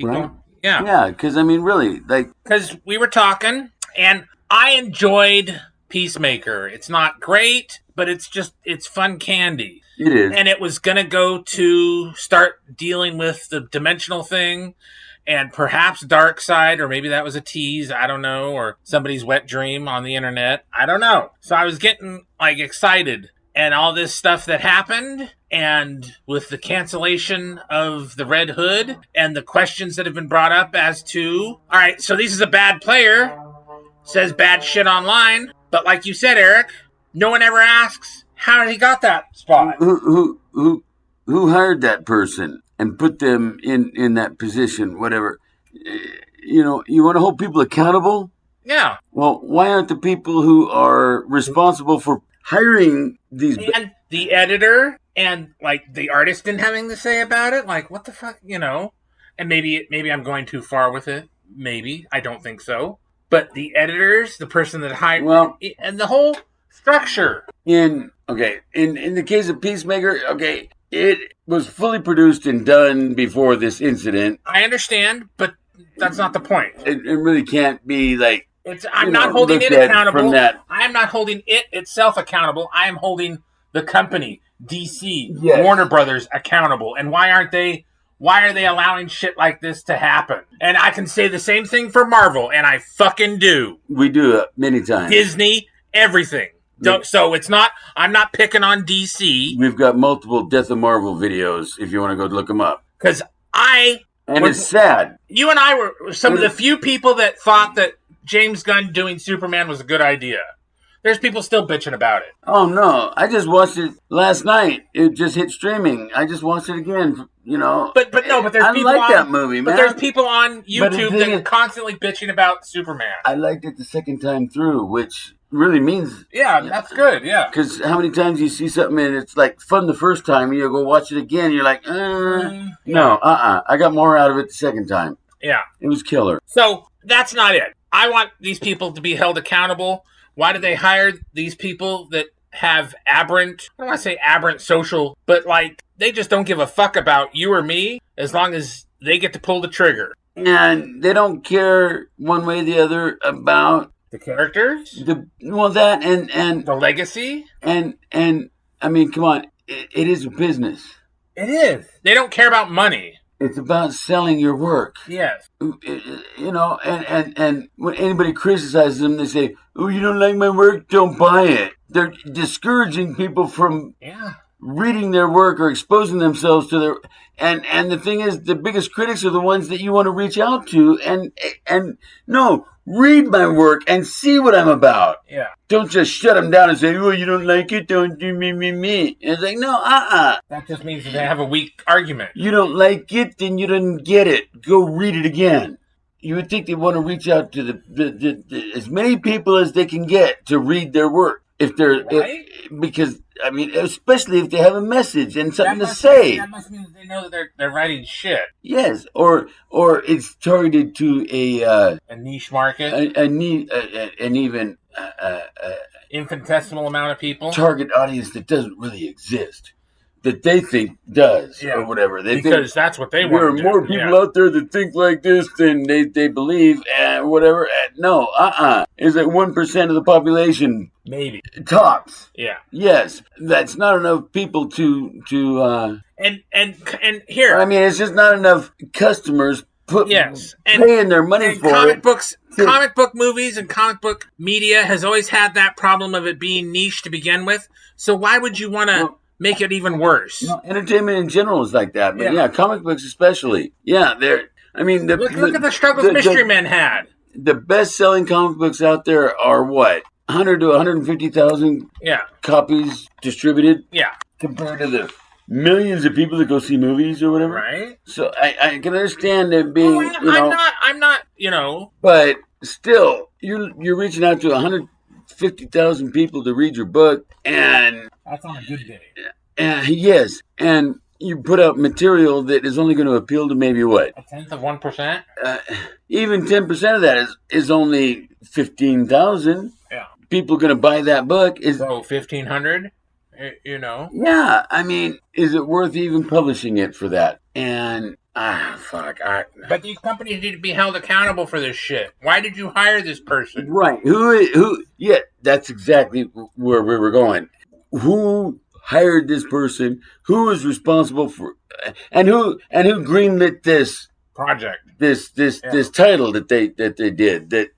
Keep right? going. Yeah. Yeah, because, I mean, really, like... Because we were talking, and I enjoyed Peacemaker. It's not great, but it's fun candy. It is. And it was going to go to start dealing with the dimensional thing and perhaps Dark Side, or maybe that was a tease, I don't know, or somebody's wet dream on the internet. I don't know. So I was getting, like, excited. And all this stuff that happened, and with the cancellation of the Red Hood, and the questions that have been brought up as to, all right, so this is a bad player, says bad shit online, but like you said, Eric, no one ever asks how he got that spot. Who hired that person and put them in that position, whatever? You know, you want to hold people accountable? Yeah. Well, why aren't the people who are responsible for hiring these... And the editor and, like, the artist didn't have anything to say about it? Like, what the fuck, you know? And maybe I'm going too far with it. Maybe. I don't think so. But the editors, the person that hired... Well... And the whole structure. In the case of Peacemaker, okay, it was fully produced and done before this incident. I understand, but that's not the point. It really can't be, like... I'm not holding it accountable. I am not holding it itself accountable. I am holding the company, DC, yes. Warner Brothers, accountable. And why are they allowing shit like this to happen? And I can say the same thing for Marvel, and I fucking do. We do it many times. Disney, everything. So it's not, I'm not picking on DC. We've got multiple Death of Marvel videos if you want to go look them up. Because it's sad. You and I were some of the few people that thought that James Gunn doing Superman was a good idea. There's people still bitching about it. Oh, no. I just watched it last night. It just hit streaming. I just watched it again, you know. But there's people I like that movie, man. But there's people on YouTube that are constantly bitching about Superman. I liked it the second time through, which really means... Yeah, that's good, yeah. Because how many times you see something and it's, like, fun the first time, and you go watch it again, you're like, no, I got more out of it the second time. Yeah. It was killer. So, that's not it. I want these people to be held accountable. Why do they hire these people that have aberrant, I don't want to say aberrant social, but like, they just don't give a fuck about you or me as long as they get to pull the trigger. And they don't care one way or the other about... The characters? And the legacy? And I mean, come on, it is a business. It is. They don't care about money. It's about selling your work. Yes. You know, and when anybody criticizes them, they say, "Oh, you don't like my work? Don't buy it." They're discouraging people from reading their work or exposing themselves to their... And the thing is, the biggest critics are the ones that you want to reach out to. And no, read my work and see what I'm about. Yeah. Don't just shut them down and say, "Oh, you don't like it? Don't do me. And it's like, no, That just means that they have a weak argument. You don't like it, then you didn't get it. Go read it again. You would think they want to reach out to the as many people as they can get to read their work. If they're... Right? Because, I mean, especially if they have a message and something to say. That must mean that they know that they're writing shit. Yes, or it's targeted to a niche market, an even infinitesimal amount of people, target audience that doesn't really exist, that they think does, or whatever. Because that's what they want. There are more people out there that think like this than they believe, and whatever. No, It's like 1% of the population. Maybe. Tops. Yeah. Yes. That's not enough people to And here. I mean, it's just not enough customers paying their money for comic books. Comic book movies and comic book media has always had that problem of it being niche to begin with. So why would you want to make it even worse? No, entertainment in general is like that. But comic books especially. Yeah, I mean, look at the struggles Mystery Men had. The best-selling comic books out there are what? 100 to 150,000 copies distributed. Yeah. Compared to the millions of people that go see movies or whatever. Right. So I can understand it being, I'm not, But still, you're reaching out to 150,000 people to read your book, and... That's on a good day. Yes, and you put out material that is only going to appeal to maybe what? A tenth of 1%? Even 10% of that is only 15,000. Yeah. People going to buy that book. So 1,500? You know? Yeah, I mean, is it worth even publishing it for that? And fuck. But these companies need to be held accountable for this shit. Why did you hire this person? Right. Who? Yeah, that's exactly where we were going. Who hired this person? Who is responsible for? And who greenlit this project? This title that they did that.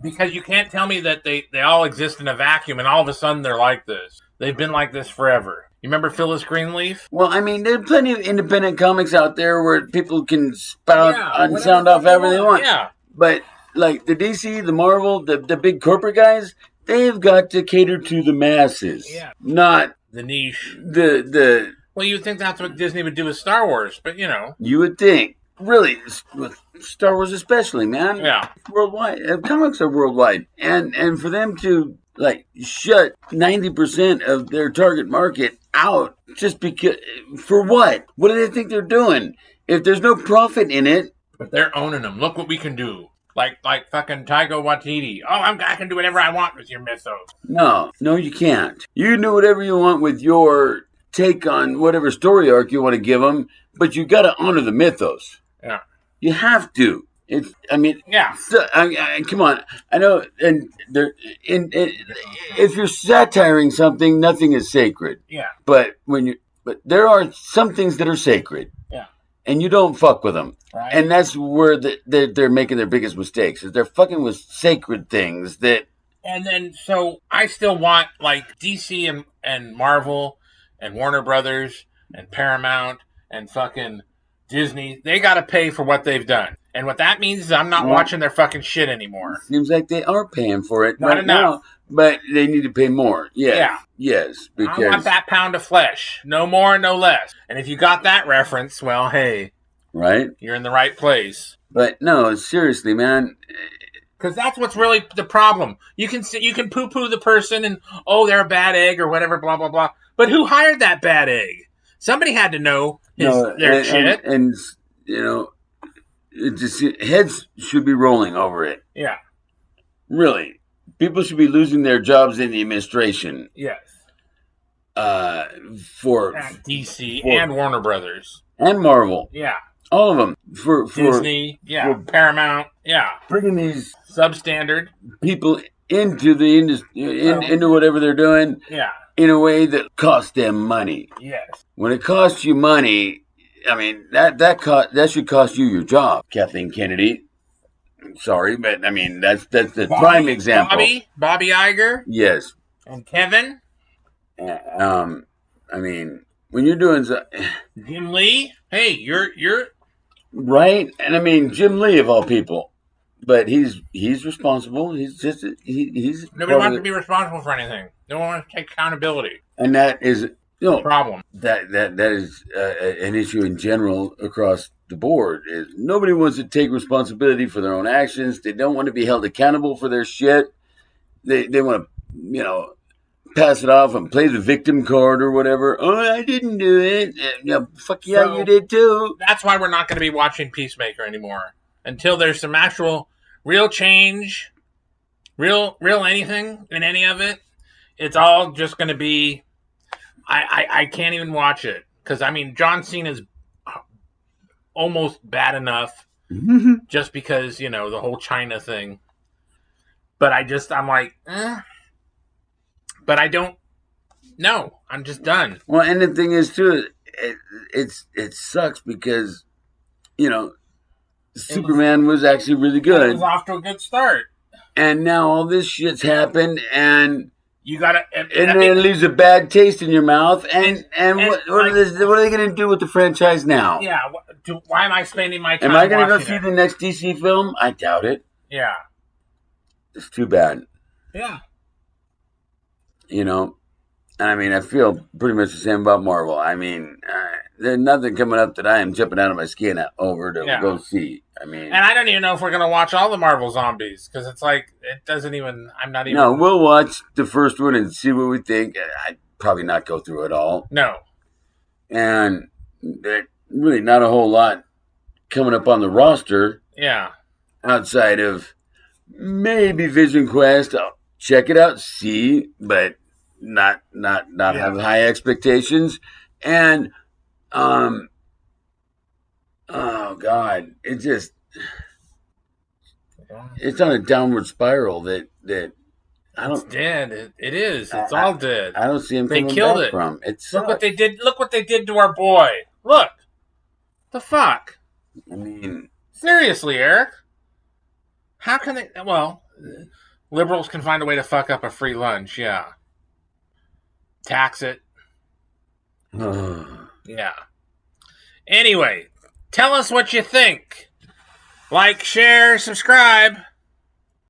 Because you can't tell me that they all exist in a vacuum and all of a sudden they're like this. They've been like this forever. You remember Phyllis Greenleaf? Well, I mean, there are plenty of independent comics out there where people can spout and sound off however they want. Yeah. But like the DC, the Marvel, the big corporate guys, they've got to cater to the masses. Yeah. Not the niche. The Well, you would think that's what Disney would do with Star Wars, but you know. You would think. Really, with Star Wars especially, man. Yeah. Worldwide. Comics are worldwide. And for them to like shut 90% of their target market out just because, for what? What do they think they're doing? If there's no profit in it. But they're owning them. Look what we can do. Like fucking Taika Waititi. Oh, I can do whatever I want with your mythos. No, you can't. You can do whatever you want with your take on whatever story arc you want to give them, but you got to honor the mythos. Yeah. You have to. Yeah. Come on. I know, and if you're satiring something, nothing is sacred. Yeah. But there are some things that are sacred. Yeah. And you don't fuck with them. Right. And that's where they're making their biggest mistakes. Is they're fucking with sacred things that. And then, so I still want like DC and Marvel and Warner Brothers and Paramount and fucking Disney, they got to pay for what they've done. And what that means is I'm not watching their fucking shit anymore. Seems like they are paying for it not right enough. now, but they need to pay more. Yeah. Yes. Because I want that pound of flesh. No more, no less. And if you got that reference, well, hey. Right? You're in the right place. But no, seriously, man. Because that's what's really the problem. You can poo-poo the person and, oh, they're a bad egg or whatever, blah, blah, blah. But who hired that bad egg? Somebody had to know their shit. And you know, heads should be rolling over it. Yeah. Really. People should be losing their jobs in the administration. Yes. For DC and Warner Brothers. And Marvel. Yeah. All of them. For Disney, for Paramount, bringing these substandard people into the industry, into whatever they're doing. Yeah. In a way that costs them money. Yes. When it costs you money, I mean that should cost you your job, Kathleen Kennedy. Sorry, but I mean that's the prime example. Bobby Iger. Yes. And Kevin. I mean, when you're doing Jim Lee, hey, you're right, and I mean Jim Lee of all people, but he's responsible. He's nobody wants to be responsible for anything. No one wants to take accountability, and that is the problem. That is an issue in general across the board. Is nobody wants to take responsibility for their own actions. They don't want to be held accountable for their shit. They want to pass it off and play the victim card or whatever. Oh, I didn't do it. Fuck yeah, so, you did too. That's why we're not going to be watching Peacemaker anymore until there's some actual real change, real anything in any of it. It's all just going to be. I can't even watch it because I mean John Cena's almost bad enough just because the whole China thing. But I'm like, but I don't. No, I'm just done. Well, and the thing is too, it sucks because Superman was actually really good. It was off to a good start, and now all this shit's happened, and you gotta, and it leaves a bad taste in your mouth. And what are they going to do with the franchise now? Yeah, why am I spending my time? Am I going to go see the next DC film? I doubt it. Yeah, it's too bad. Yeah. And I mean, I feel pretty much the same about Marvel. I mean, there's nothing coming up that I am jumping out of my skin over to go see. I mean, and I don't even know if we're going to watch all the Marvel zombies because it's like, it doesn't even, I'm not even. No, we'll watch the first one and see what we think. I'd probably not go through it all. No. And really not a whole lot coming up on the roster. Yeah. Outside of maybe Vision Quest. I'll check it out, see, but not have high expectations, and oh God, it's on a downward spiral that I don't. It's dead. It is. It's all dead. I don't see him They coming killed back it. from. Look what they did. Look what they did to our boy. Look. The fuck. I mean, seriously, Eric. How can they? Well, liberals can find a way to fuck up a free lunch. Yeah. Tax it. Yeah. Anyway, tell us what you think. Like, share, subscribe.